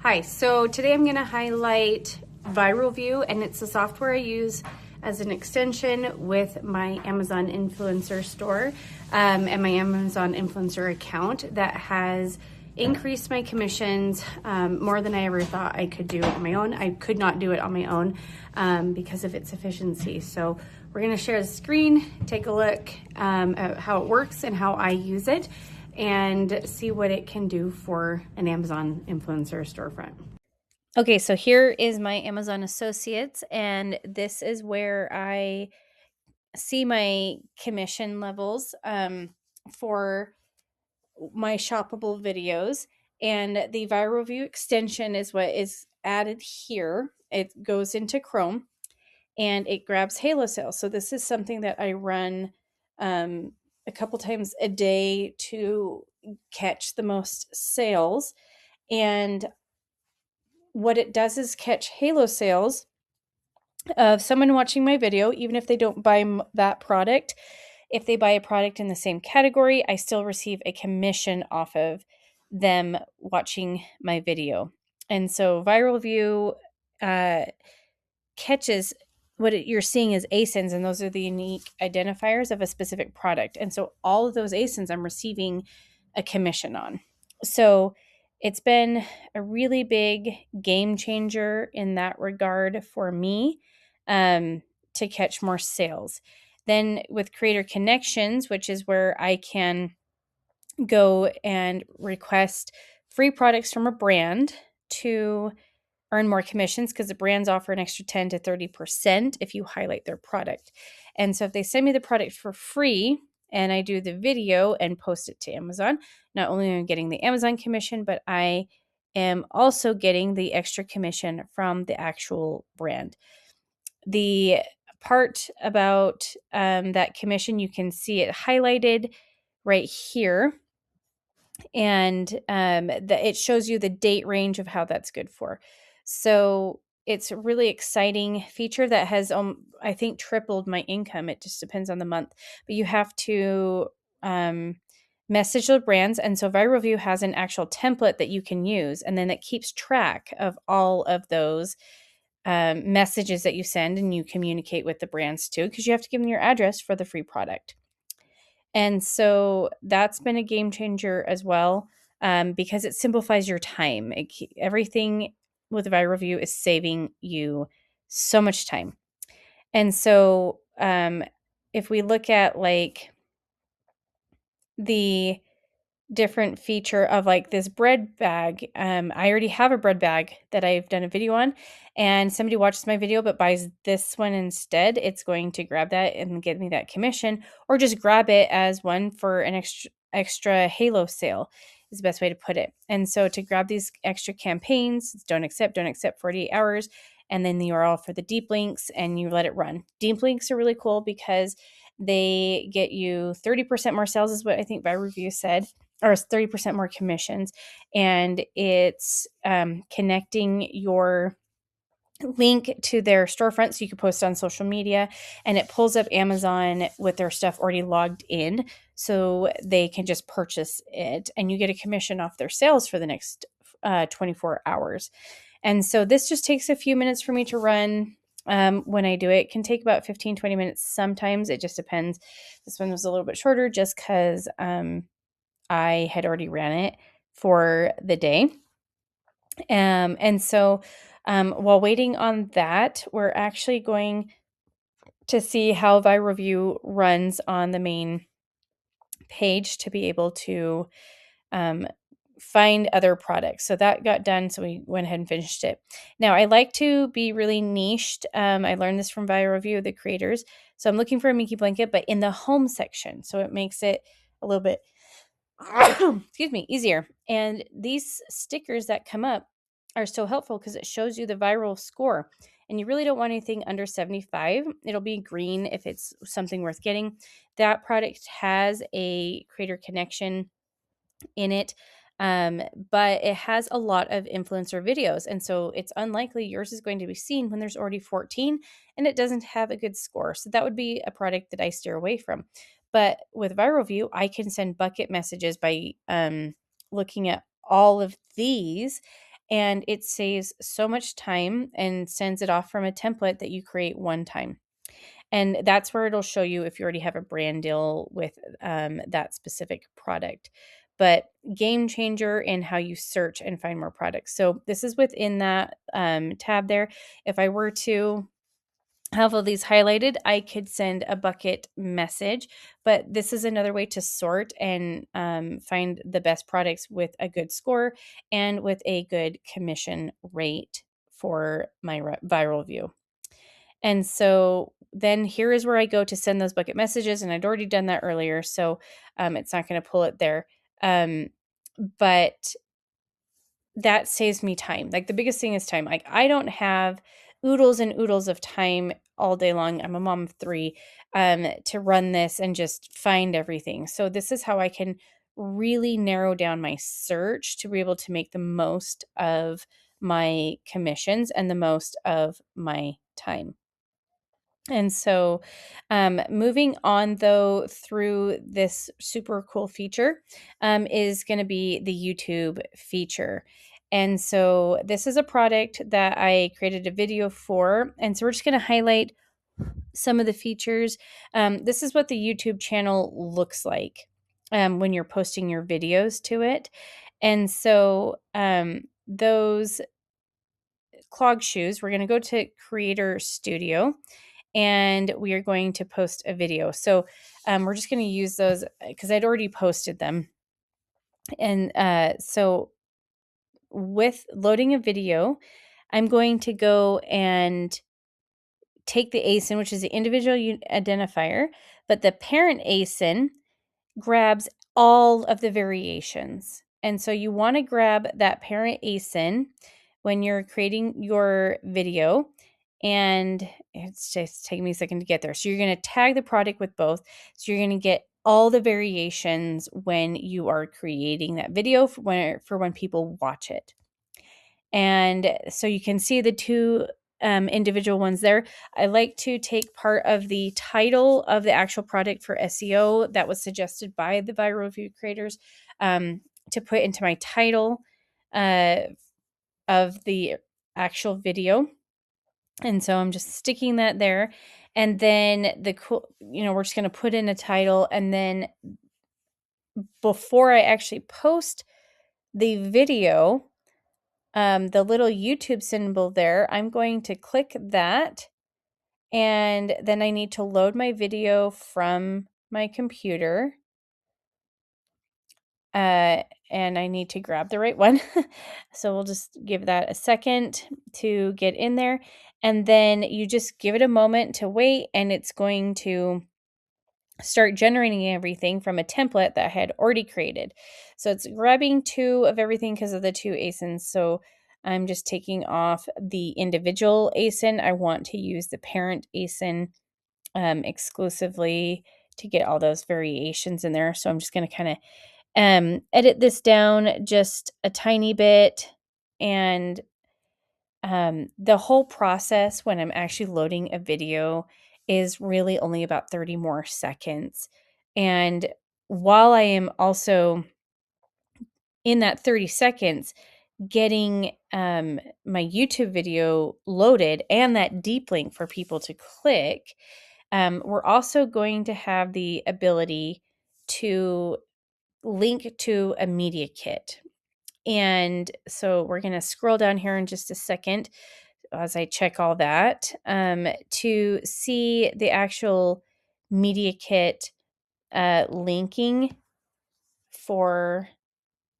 Hi, so today I'm going to highlight Viral Vue, and it's the software I use as an extension with my Amazon influencer store and my Amazon influencer account that has increased my commissions more than I ever thought I could do on my own. I could not do it on my own because of its efficiency. So we're going to share the screen, take a look at how it works and how I use it, and see what it can do for an Amazon influencer storefront. Okay, so here is my Amazon Associates, and this is where I see my commission levels for my shoppable videos. And the Viral View extension is what is added here. It goes into Chrome and it grabs Halo sales. So this is something that I run a couple times a day to catch the most sales. And what it does is catch Halo sales of someone watching my video, even if they don't buy that product. If they buy a product in the same category, I still receive a commission off of them watching my video. And so Viral View catches what you're seeing as ASINs, and those are the unique identifiers of a specific product. And so all of those ASINs I'm receiving a commission on. So it's been a really big game changer in that regard for me to catch more sales. Then with Creator Connections, which is where I can go and request free products from a brand to earn more commissions, because the brands offer an extra 10 to 30% if you highlight their product. And so if they send me the product for free and I do the video and post it to Amazon, not only am I getting the Amazon commission, but I am also getting the extra commission from the actual brand. The part about that commission, you can see it highlighted right here. And it shows you the date range of how that's good for. So it's a really exciting feature that has, I think, tripled my income. It just depends on the month. But you have to message the brands. And so Viral View has an actual template that you can use. And then it keeps track of all of those messages that you send, and you communicate with the brands too, because you have to give them your address for the free product. And so that's been a game changer as well, because it simplifies your time. Everything with Viral View is saving you so much time. And so if we look at like the different feature of like this bread bag, I already have a bread bag that I've done a video on, and somebody watches my video but buys this one instead, it's going to grab that and get me that commission, or just grab it as one for an extra Halo sale is the best way to put it. And so to grab these extra campaigns, don't accept 48 hours, and then the URL for the deep links, and you let it run. Deep links are really cool because they get you 30% more sales, is what I think Viral View said, or 30% more commissions. And it's connecting your link to their storefront so you can post on social media, and it pulls up Amazon with their stuff already logged in so they can just purchase it, and you get a commission off their sales for the next 24 hours. And so this just takes a few minutes for me to run. When I do it, it can take about 15-20 minutes sometimes. It just depends. This one was a little bit shorter just because I had already ran it for the day. And so while waiting on that, we're actually going to see how Viral View runs on the main page to be able to find other products. So that got done. So we went ahead and finished it. Now I like to be really niched. I learned this from Viral View, the creators. So I'm looking for a Mickey blanket, but in the home section. So it makes it a little bit excuse me, easier. And these stickers that come up are so helpful because it shows you the viral score. And you really don't want anything under 75. It'll be green if it's something worth getting. That product has a creator connection in it, but it has a lot of influencer videos. And so it's unlikely yours is going to be seen when there's already 14 and it doesn't have a good score. So that would be a product that I steer away from. But with Viral View, I can send bucket messages by looking at all of these, and it saves so much time and sends it off from a template that you create one time. And that's where it'll show you if you already have a brand deal with that specific product. But game changer in how you search and find more products. So this is within that tab there. If I were to have all these highlighted, I could send a bucket message, but this is another way to sort and find the best products with a good score and with a good commission rate for my Viral Vue. And so then here is where I go to send those bucket messages, and I'd already done that earlier, so it's not going to pull it there. But that saves me time. Like the biggest thing is time. Like I don't have oodles and oodles of time all day long. I'm a mom of three, to run this and just find everything. So this is how I can really narrow down my search to be able to make the most of my commissions and the most of my time. And so, moving on though through this super cool feature is going to be the YouTube feature. And so, this is a product that I created a video for. And so, we're just going to highlight some of the features. This is what the YouTube channel looks like when you're posting your videos to it. And so, those clog shoes, we're going to go to Creator Studio and we are going to post a video. So we're just going to use those because I'd already posted them. And so with loading a video, I'm going to go and take the ASIN, which is the individual identifier, but the parent ASIN grabs all of the variations. And so you want to grab that parent ASIN when you're creating your video. And it's just taking me a second to get there. So you're going to tag the product with both. So you're going to get all the variations when you are creating that video for when people watch it. And so you can see the two individual ones there. I like to take part of the title of the actual product for SEO that was suggested by the Viral Vue creators to put into my title of the actual video. And so I'm just sticking that there. And then we're just going to put in a title. And then before I actually post the video, the little YouTube symbol there, I'm going to click that. And then I need to load my video from my computer. And I need to grab the right one. So we'll just give that a second to get in there. And then you just give it a moment to wait, and it's going to start generating everything from a template that I had already created. So it's grabbing two of everything because of the two ASINs. So I'm just taking off the individual ASIN. I want to use the parent ASIN exclusively to get all those variations in there. So I'm just going to kind of edit this down just a tiny bit. And the whole process when I'm actually loading a video is really only about 30 more seconds. And while I am also in that 30 seconds getting my YouTube video loaded and that deep link for people to click, we're also going to have the ability to link to a media kit. And so we're going to scroll down here in just a second as I check all that to see the actual media kit linking for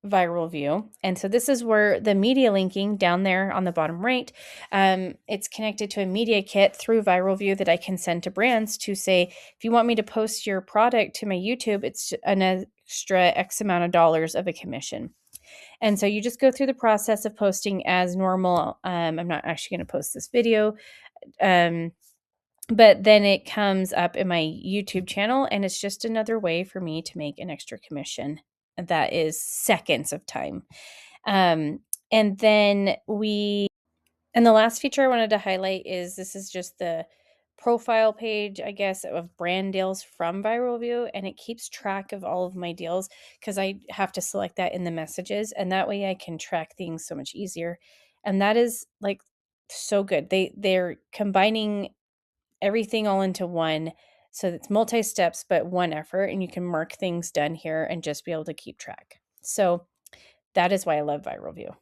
Viral Vue. And so this is where the media linking down there on the bottom right, it's connected to a media kit through Viral Vue that I can send to brands to say, if you want me to post your product to my YouTube, it's an extra X amount of dollars of a commission. And so you just go through the process of posting as normal. I'm not actually going to post this video. But then it comes up in my YouTube channel, and it's just another way for me to make an extra commission. That is seconds of time. And then and the last feature I wanted to highlight is this is just the profile page, I guess, of brand deals from Viral Vue, and it keeps track of all of my deals because I have to select that in the messages, and that way I can track things so much easier. And that is like so good. They're combining everything all into one, so it's multi steps but one effort, and you can mark things done here and just be able to keep track. So that is why I love Viral Vue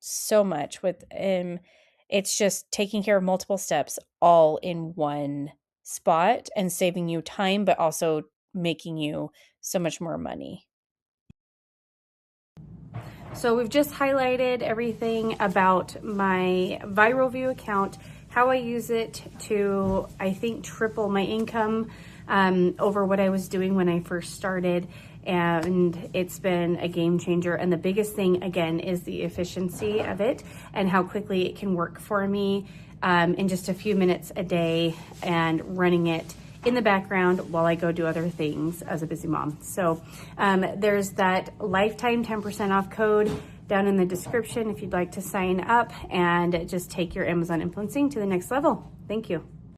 so much. With it's just taking care of multiple steps all in one spot and saving you time, but also making you so much more money. So we've just highlighted everything about my Viral Vue account, how I use it to, I think, triple my income over what I was doing when I first started. And it's been a game changer. And the biggest thing, again, is the efficiency of it and how quickly it can work for me in just a few minutes a day, and running it in the background while I go do other things as a busy mom. So there's that lifetime 10% off code down in the description if you'd like to sign up and just take your Amazon influencing to the next level. Thank you.